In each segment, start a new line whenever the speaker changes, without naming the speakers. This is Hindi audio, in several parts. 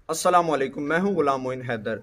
अस्सलामुअलैकुम। मैं हूं गुलाम मोइन हैदर।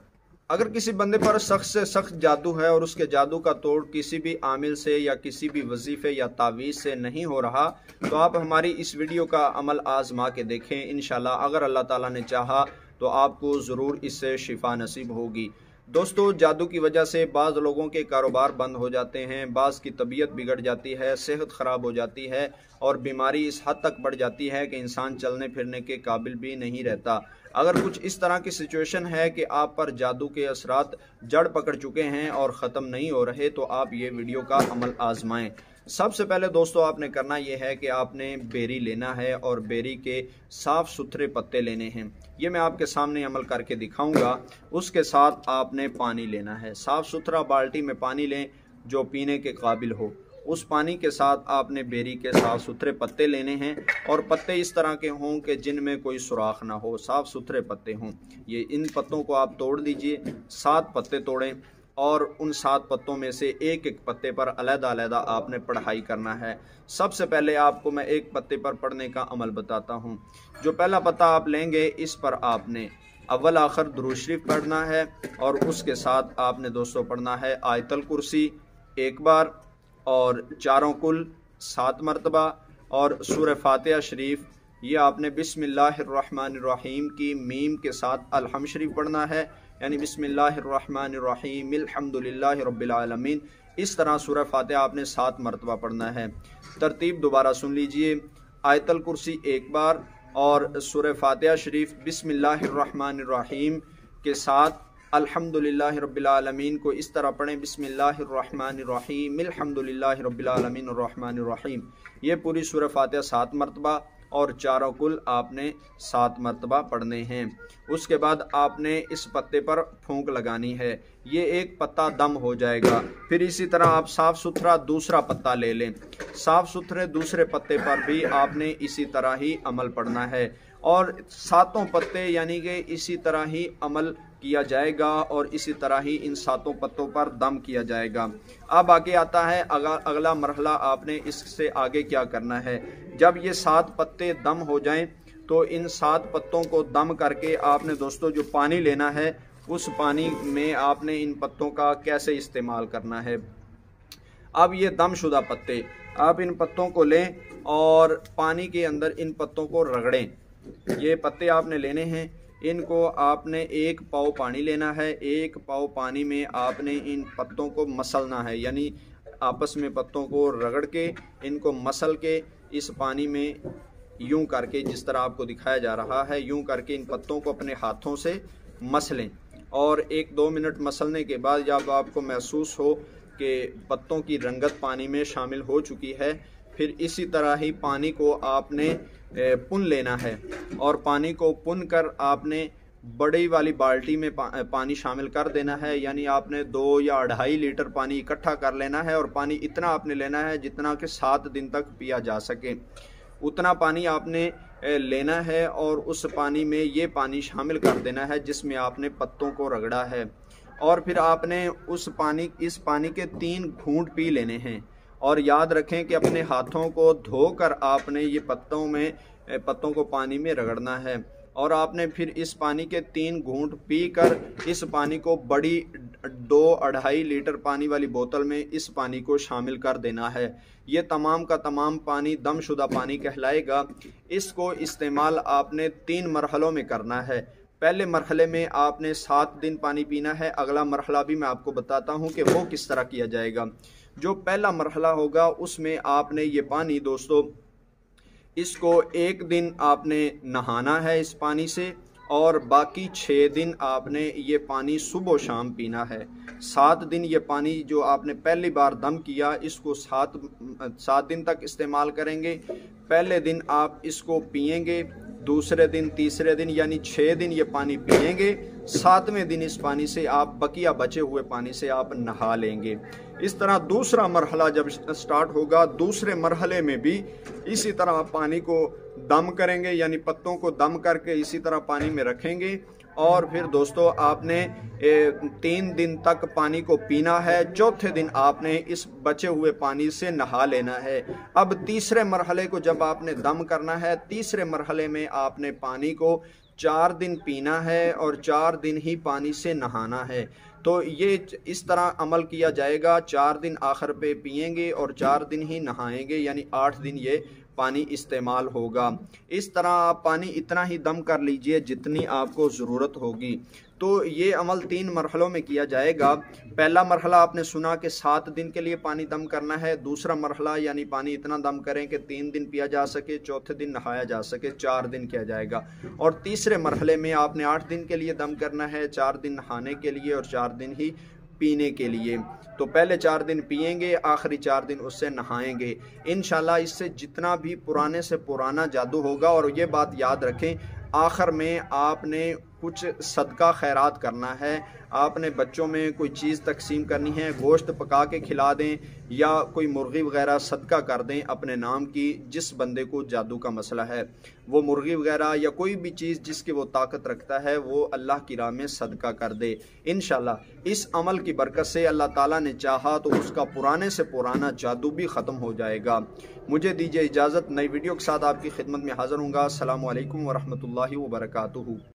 अगर किसी बंदे पर सख्त से सख्त जादू है और उसके जादू का तोड़ किसी भी आमिल से या किसी भी वजीफे या तावीज़ से नहीं हो रहा, तो आप हमारी इस वीडियो का अमल आजमा के देखें। इंशाल्लाह अगर अल्लाह ताला ने चाहा तो आपको ज़रूर इससे शिफा नसीब होगी। दोस्तों, जादू की वजह से बाज़ लोगों के कारोबार बंद हो जाते हैं, बाज़ की तबीयत बिगड़ जाती है, सेहत ख़राब हो जाती है और बीमारी इस हद तक बढ़ जाती है कि इंसान चलने फिरने के काबिल भी नहीं रहता। अगर कुछ इस तरह की सिचुएशन है कि आप पर जादू के असरात जड़ पकड़ चुके हैं और ख़त्म नहीं हो रहे, तो आप ये वीडियो का अमल आजमाएं। सबसे पहले दोस्तों आपने करना यह है कि आपने बेरी लेना है और बेरी के साफ़ सुथरे पत्ते लेने हैं। ये मैं आपके सामने अमल करके दिखाऊंगा। उसके साथ आपने पानी लेना है, साफ़ सुथरा बाल्टी में पानी लें जो पीने के काबिल हो। उस पानी के साथ आपने बेरी के साफ़ सुथरे पत्ते लेने हैं और पत्ते इस तरह के हों कि जिनमें कोई सुराख ना हो, साफ़ सुथरे पत्ते हों। ये इन पत्तों को आप तोड़ दीजिए, 7 पत्ते तोड़ें और उन 7 पत्तों में से एक एक पत्ते पर अलग-अलग आपने पढ़ाई करना है। सबसे पहले आपको मैं एक पत्ते पर पढ़ने का अमल बताता हूँ। जो पहला पत्ता आप लेंगे, इस पर आपने अव्वल आखिर दुरूद शरीफ पढ़ना है और उसके साथ आपने दोस्तों पढ़ना है आयतल कुर्सी 1 बार और चारों कुल 7 मरतबा और सूरह फातिहा शरीफ। ये आपने बिस्मिल्लाहिर्रहमानिर्रहीम की मीम के साथ अलहम शरीफ पढ़ना है, यानी बिस्मिल्लाहिर्रहमानिर्रहीम अल्हम्दुलिल्लाहि रब्बिल आलमीन। इस तरह सूरह फातिहा आपने 7 मरतबा पढ़ना है। तरतीब दोबारा सुन लीजिए। आयतल कुर्सी 1 बार और सूरह फातिहा शरीफ बिस्मिल्लाहिर्रहमानिर्रहीम के साथ अल्हम्दुलिल्लाहि रब्बिल आलमीन को इस तरह पढ़ें, बिस्मिल्लाहिर्रहमानिर्रहीम अल्हम्दुलिल्लाहि रब्बिल आलमीन अर्रहमानिर्रहीम। ये पूरी सूरह फातिहा 7 मरतबा और चारों कुल आपने 7 मरतबा पढ़ने हैं। उसके बाद आपने इस पत्ते पर फूंक लगानी है, ये एक पत्ता दम हो जाएगा। फिर इसी तरह आप साफ़ सुथरा दूसरा पत्ता ले लें, साफ़ सुथरे दूसरे पत्ते पर भी आपने इसी तरह ही अमल पढ़ना है और 7 पत्ते यानी कि इसी तरह ही अमल किया जाएगा और इसी तरह ही इन 7 पत्तों पर दम किया जाएगा। अब आगे आता है अगला मरहला। आपने इससे आगे क्या करना है। जब ये 7 पत्ते दम हो जाएं तो इन 7 पत्तों को दम करके आपने दोस्तों जो पानी लेना है, उस पानी में आपने इन पत्तों का कैसे इस्तेमाल करना है। अब ये दमशुदा पत्ते, आप इन पत्तों को लें और पानी के अंदर इन पत्तों को रगड़ें। ये पत्ते आपने लेने हैं, इनको आपने 1 पाव पानी लेना है। 1 पाव पानी में आपने इन पत्तों को मसलना है, यानी आपस में पत्तों को रगड़ के इनको मसल के इस पानी में यूं करके, जिस तरह आपको दिखाया जा रहा है, यूं करके इन पत्तों को अपने हाथों से मसलें और 1-2 मिनट मसलने के बाद जब आपको महसूस हो कि पत्तों की रंगत पानी में शामिल हो चुकी है, फिर इसी तरह ही पानी को आपने पुन लेना है और पानी को पुन कर आपने बड़ी वाली बाल्टी में पानी शामिल कर देना है। यानी आपने 2 या 2.5 लीटर पानी इकट्ठा कर लेना है और पानी इतना आपने लेना है जितना कि 7 दिन तक पिया जा सके। उतना पानी आपने लेना है और उस पानी में ये पानी शामिल कर देना है जिसमें आपने पत्तों को रगड़ा है और फिर आपने इस पानी के 3 घूंट पी लेने हैं। और याद रखें कि अपने हाथों को धोकर आपने ये पत्तों को पानी में रगड़ना है और आपने फिर इस पानी के 3 घूंट पीकर इस पानी को बड़ी 2-2.5 लीटर पानी वाली बोतल में इस पानी को शामिल कर देना है। ये तमाम का तमाम पानी दमशुदा पानी कहलाएगा। इसको इस्तेमाल आपने 3 मरहलों में करना है। पहले मरहले में आपने 7 दिन पानी पीना है। अगला मरहला भी मैं आपको बताता हूँ कि वो किस तरह किया जाएगा। जो पहला मरहला होगा उसमें आपने ये पानी दोस्तों, इसको 1 दिन आपने नहाना है इस पानी से और बाकी 6 दिन आपने ये पानी सुबह शाम पीना है। 7 दिन ये पानी जो आपने पहली बार दम किया, इसको 7 दिन तक इस्तेमाल करेंगे। पहले दिन आप इसको पिएंगे, दूसरे दिन, तीसरे दिन यानी 6 दिन ये पानी पिएंगे। 7वें दिन इस पानी से आप बचे हुए पानी से आप नहा लेंगे। इस तरह दूसरा मरहला जब स्टार्ट होगा, दूसरे मरहले में भी इसी तरह पानी को दम करेंगे, यानी पत्तों को दम करके इसी तरह पानी में रखेंगे और फिर दोस्तों आपने 3 दिन तक पानी को पीना है। चौथे दिन आपने इस बचे हुए पानी से नहा लेना है। अब तीसरे मरहले को जब आपने दम करना है, तीसरे मरहले में आपने पानी को 4 दिन पीना है और 4 दिन ही पानी से नहाना है। तो ये इस तरह अमल किया जाएगा, 4 दिन आखिर पे पिएंगे और 4 दिन ही नहाएंगे, यानी 8 दिन ये पानी इस्तेमाल होगा। इस तरह आप पानी इतना ही दम कर लीजिए जितनी आपको ज़रूरत होगी। तो ये अमल 3 मरहलों में किया जाएगा। पहला मरहला आपने सुना कि 7 दिन के लिए पानी दम करना है। दूसरा मरहला यानी पानी इतना दम करें कि 3 दिन पिया जा सके, चौथे दिन नहाया जा सके, 4 दिन किया जाएगा। और तीसरे मरहले में आपने 8 दिन के लिए दम करना है, 4 दिन नहाने के लिए और 4 दिन ही पीने के लिए। तो पहले 4 दिन पिएंगे, आखिरी 4 दिन उससे नहाएंगे। इंशाल्लाह इससे जितना भी पुराने से पुराना जादू होगा, और ये बात याद रखें, आखिर में आपने कुछ सदका खैरात करना है, आपने बच्चों में कोई चीज़ तकसीम करनी है, गोश्त पका के खिला दें या कोई मुर्गी वगैरह सदका कर दें अपने नाम की। जिस बंदे को जादू का मसला है वो मुर्गी वगैरह या कोई भी चीज़ जिसकी वो ताकत रखता है वो अल्लाह की राह में सदका कर दे। इंशाल्लाह इस अमल की बरकत से अल्लाह ताला ने चाहा तो उसका पुराने से पुराना जादू भी ख़त्म हो जाएगा। मुझे दीजिए इजाज़त, नई वीडियो के साथ आपकी खिदमत में हाज़िर हूँगा। अस्सलामु अलैकुम वरहमतुल्लाहि वबरकातुहू।